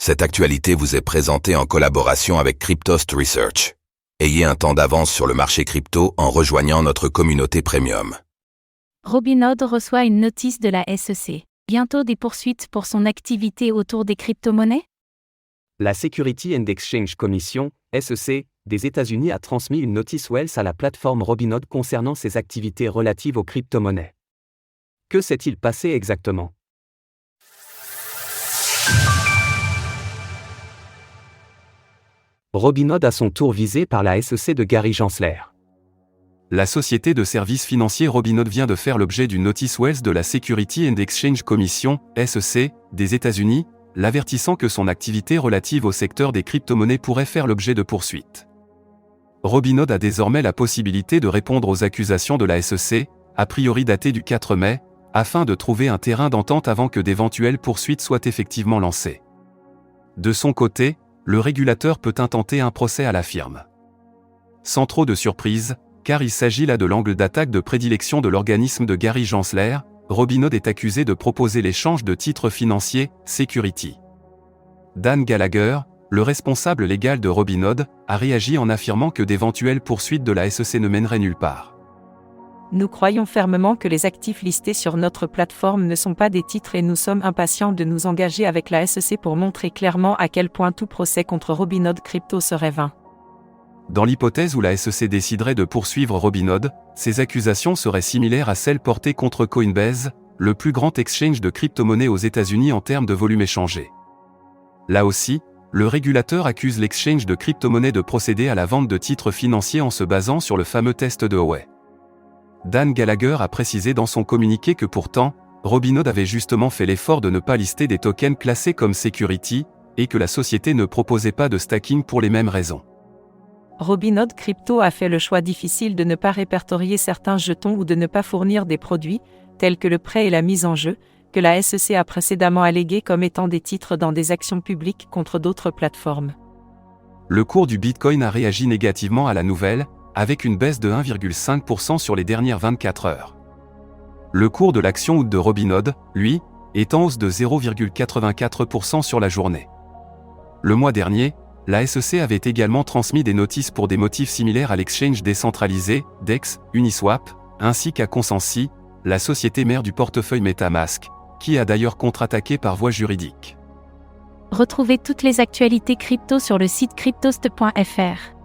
Cette actualité vous est présentée en collaboration avec Cryptost Research. Ayez un temps d'avance sur le marché crypto en rejoignant notre communauté premium. Robinhood reçoit une notice de la SEC. Bientôt des poursuites pour son activité autour des crypto-monnaies? La Security and Exchange Commission, SEC, des États-Unis a transmis une notice Wells à la plateforme Robinhood concernant ses activités relatives aux crypto-monnaies. Que s'est-il passé exactement? Robinhood à son tour visé par la SEC de Gary Gensler. La société de services financiers Robinhood vient de faire l'objet d'une notice Wells de la Security and Exchange Commission, SEC, des États-Unis, l'avertissant que son activité relative au secteur des crypto-monnaies pourrait faire l'objet de poursuites. Robinhood a désormais la possibilité de répondre aux accusations de la SEC, a priori datées du 4 mai, afin de trouver un terrain d'entente avant que d'éventuelles poursuites soient effectivement lancées. De son côté, le régulateur peut intenter un procès à la firme. Sans trop de surprise, car il s'agit là de l'angle d'attaque de prédilection de l'organisme de Gary Gensler, Robinhood est accusé de proposer l'échange de titres financiers, Security. Dan Gallagher, le responsable légal de Robinhood, a réagi en affirmant que d'éventuelles poursuites de la SEC ne mèneraient nulle part. Nous croyons fermement que les actifs listés sur notre plateforme ne sont pas des titres et nous sommes impatients de nous engager avec la SEC pour montrer clairement à quel point tout procès contre Robinhood Crypto serait vain. Dans l'hypothèse où la SEC déciderait de poursuivre Robinhood, ces accusations seraient similaires à celles portées contre Coinbase, le plus grand exchange de crypto-monnaies aux États-Unis en termes de volume échangé. Là aussi, le régulateur accuse l'exchange de crypto-monnaies de procéder à la vente de titres financiers en se basant sur le fameux test de Howey. Dan Gallagher a précisé dans son communiqué que pourtant, Robinhood avait justement fait l'effort de ne pas lister des tokens classés comme security, et que la société ne proposait pas de stacking pour les mêmes raisons. Robinhood Crypto a fait le choix difficile de ne pas répertorier certains jetons ou de ne pas fournir des produits, tels que le prêt et la mise en jeu, que la SEC a précédemment allégués comme étant des titres dans des actions publiques contre d'autres plateformes. Le cours du Bitcoin a réagi négativement à la nouvelle, avec une baisse de 1,5% sur les dernières 24 heures. Le cours de l'action HOOD de Robinhood, lui, est en hausse de 0,84% sur la journée. Le mois dernier, la SEC avait également transmis des notices pour des motifs similaires à l'exchange décentralisé, DEX, Uniswap, ainsi qu'à Consensy, la société mère du portefeuille MetaMask, qui a d'ailleurs contre-attaqué par voie juridique. Retrouvez toutes les actualités crypto sur le site cryptost.fr.